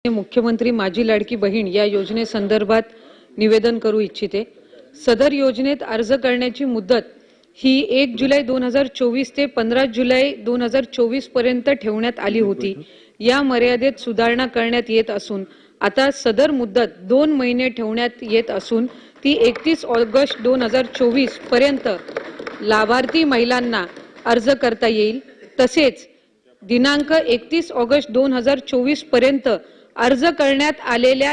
मुख्यमंत्री माझी लाडकी बहीण या योजनेसंदर्भात निवेदन करू इच्छिते। सदर योजनेत अर्ज करण्याची मुदत ही 1 जुलै 2024 ते 15 जुलै 2024 पर्यंत ठेवण्यात आली होती। या मर्यादेत सुधारणा करण्यात येत असून आता सदर मुदत 2 महिने ठेवण्यात येत असून ती 31 ऑगस्ट 2024 पर्यंत लाभार्थी महिलांना अर्ज करता येईल। तसेच दिनांक 31 ऑगस्ट 2024 पर्यंत अर्ज करण्यात आलेल्या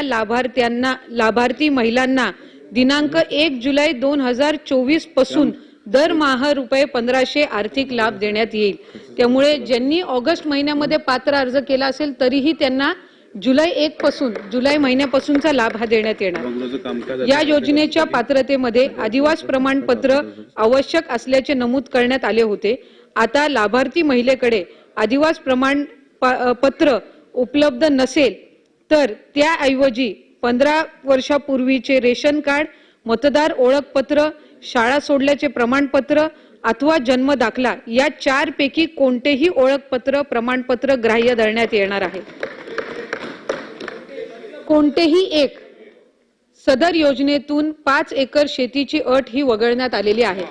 लाभार्थी महिलांना दिनांक 1 जुलै 2024 पासून दरमहा रुपये 1500 आर्थिक लाभ देण्यात येईल। त्यामुळे ज्यांनी ऑगस्ट महिन्यामध्ये पात्र अर्ज केला असेल तरीही त्यांना जुलै महिन्यापासूनचा लाभ हा देण्यात येणार। या योजनेच्या पात्रतेमध्ये आदिवास प्रमाणपत्र आवश्यक असल्याचे नमूद करण्यात आले होते। आता लाभार्थी महिलेकडे आदिवास प्रमाणपत्र उपलब्ध नसेल तर त्याऐवजी 15 वर्षापूर्वीचे रेशन कार्ड, मतदार ओळखपत्र, शाळा सोडल्याचे प्रमाणपत्र अथवा जन्म दाखला या 4 पैकी कोणतेही ओळखपत्र प्रमाणपत्र ग्राह्य धरण्यात येणार आहे। कोणतेही एक सदर योजनेतून 5 एकर शेतीची अट ही वगळण्यात आलेली आहे।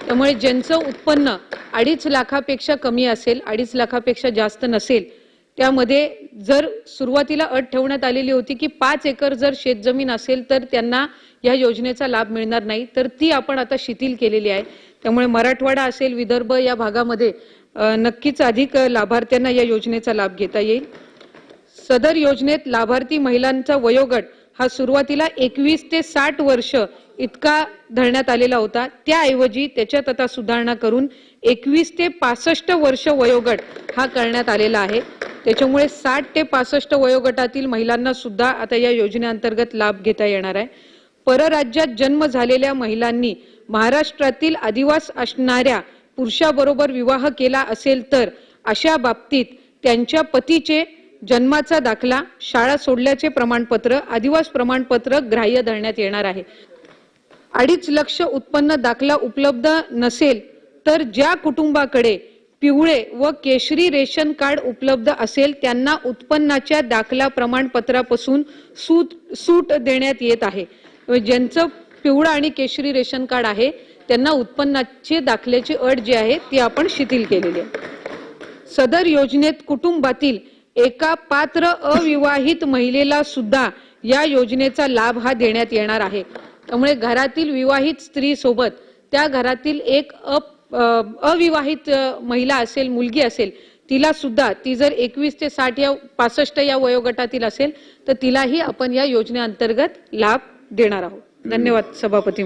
त्यामुळे ज्यांचं उत्पन्न 2.5 लाखापेक्षा कमी असेल, 2.5 लाखापेक्षा जास्त नसेल, त्यामध्ये जर सुरुवातीला अट ठेवण्यात आलेली होती की 5 एकर जर शेतजमीन असेल तर त्यांना या योजनेचा लाभ मिळणार नाही, तर ती आपण आता शिथिल केलेली आहे। त्यामुळे मराठवाडा असेल, विदर्भ या भागामध्ये नक्कीच अधिक लाभार्थ्यांना या योजनेचा लाभ घेता येईल। सदर योजनेत लाभार्थी महिलांचा वयोगट हा सुरुवातीला 21 ते 60 वर्ष इतका धरण्यात आलेला होता। त्याऐवजी त्याच्यात आता सुधारणा करून 21 ते 65 वर्ष वयोगट हा करण्यात आलेला आहे। त्याच्यामुळे 60 ते 65 वयोगटातील महिलांना सुद्धा आता या योजनेअंतर्गत लाभ घेता येणार आहे। परराज्यात जन्म झालेल्या महिलांनी महाराष्ट्रातील आदिवास असणाऱ्या पुरुषाबरोबर विवाह केला असेल तर अशा बाबतीत त्यांच्या पतीचे जन्माचा दाखला, शाळा सोडल्याचे प्रमाणपत्र, आदिवास प्रमाणपत्र ग्राह्य धरण्यात येणार आहे। 2.5 लाख उत्पन्न दाखला उपलब्ध नसेल तर ज्या कुटुंबाकडे पिवळे व केशरी रेशन कार्ड उपलब्ध असेल त्यांना उत्पन्नाच्या दाखला प्रमाणपत्रापासून सूट देण्यात येत आहे। ज्यांचं पिवळं आणि केशरी रेशन कार्ड आहे त्यांना उत्पन्नाचे दाखल्याची अट जी आहे ती आपण शिथिल केलेली आहे। सदर योजनेत कुटुंबातील एका पात्र अविवाहित महिलेला सुद्धा या योजनेचा लाभ हा देण्यात येणार आहे। त्यामुळे घरातील विवाहित स्त्री सोबत त्या घरातील एक अविवाहित महिला असेल, मुलगी असेल, तिला सुद्धा ती जर 21 ते 60 या 65 या वयोगटातील असेल तर तिलाही आपण या योजनेअंतर्गत लाभ देणार आहोत। धन्यवाद सभापती।